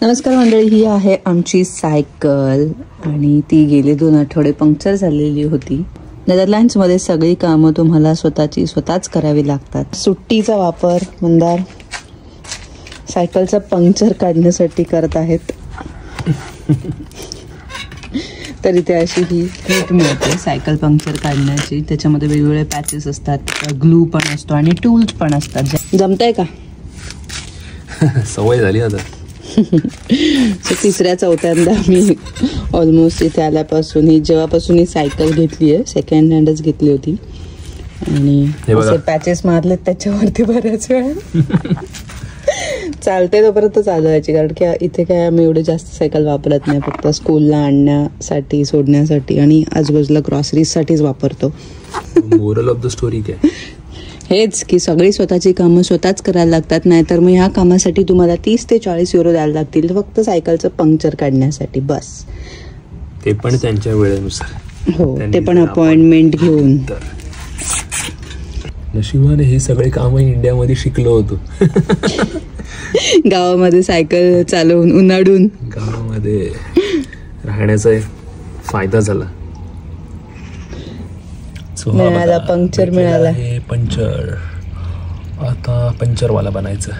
नमस्कार मंडळी, ही आहे आमची सायकल आणि ती गेले 2 आठवडे पंक्चर झालेली होती. नेदरलँड्समध्ये सगळी कामं तुम्हाला स्वतःच करावी लागतात. सुट्टीचा वापर मंदार सायकलचं पंक्चर काढण्यासाठी करत आहेत. तर इथे अशी ही किट मिळते सायकल पंक्चर काढण्याची. त्याच्यामध्ये वेगवेगळे पॅचेस असतात, ग्लू पण असतो आणि टूल्स पण असतात. जमतंय का? सवय झाली आता. तिसऱ्या चौथ्यांदा मी ऑलमोस्ट इथे आल्यापासून जेव्हापासून ही सायकल घेतली आहे, सेकंड हँडच घेतली होती आणि असे पॅचेस मारलेत त्याच्यावरती बऱ्याच वेळा. चालते तोपर्यंत चालवायची, कारण की इथे काय आम्ही एवढे जास्त सायकल वापरत नाही, फक्त स्कूलला आणण्यासाठी सोडण्यासाठी आणि आजूबाजूला ग्रॉसरीजसाठीच वापरतो. मोरल ऑफ द स्टोरी काय हेच की सगळी स्वतःची कामं स्वतःच करायला लागतात. नाहीतर मग ह्या कामासाठी तुम्हाला 30 ते 40 युरो द्यायला लागतील फक्त सायकलचं पंक्चर काढण्यासाठी, बस. ते पण त्यांच्या वेळेनुसार. हो, ते पण अपॉइंटमेंट घेऊन. नशिबाने हे सगळे काम इंडियामध्ये शिकलो होतो. गावामध्ये सायकल चालवून उन्हाळून गावामध्ये राहण्याचा फायदा झाला. मिळाला पंक्चर मिळाला. हे पंक्चर आता पंक्चरवाला बनायचं.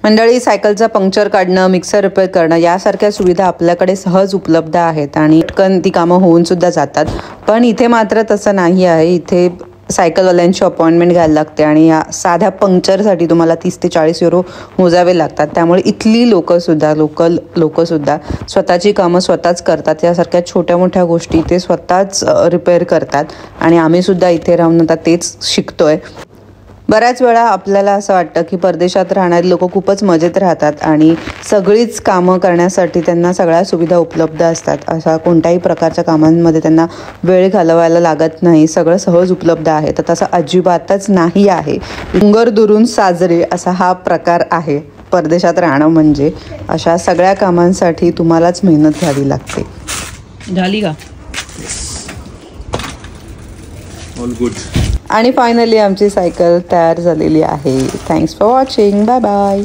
मंडळी, सायकलचं पंक्चर काढणं, मिक्सर रिपेअर करणं यासारख्या सुविधा आपल्याकडे सहज उपलब्ध आहेत आणि पटकन ती कामं होऊन सुद्धा जातात. पण इथे मात्र तसं नाही आहे. इथे सायकलवाल्यांची अपॉइंटमेंट घ्यायला लागते आणि या साध्या पंक्चरसाठी तुम्हाला 30 ते 40 युरो मोजावे लागतात. त्यामुळे इथली लोकल लोकंसुद्धा स्वतःची कामं स्वतःच करतात. यासारख्या छोट्या मोठ्या गोष्टी ते स्वतःच रिपेअर करतात आणि आम्हीसुद्धा इथे राहून आता तेच शिकतोय. बऱ्याच वेळा आपल्याला असं वाटतं की परदेशात राहणारी लोक खूपच मजेत राहतात आणि सगळीच कामं करण्यासाठी त्यांना सगळ्या सुविधा उपलब्ध असतात. अशा कोणत्याही प्रकारच्या कामांमध्ये त्यांना वेळ घालवायला लागत नाही, सगळं सहज उपलब्ध आहे. तर तसं अजिबातच नाही आहे. डोंगर दुरून साजरे असा हा प्रकार आहे. परदेशात राहणं म्हणजे अशा सगळ्या कामांसाठी तुम्हालाच मेहनत घ्यावी लागते. झाली का? All good. आणि फायनली आमची सायकल तयार झालेली आहे. Thanks for watching. Bye bye.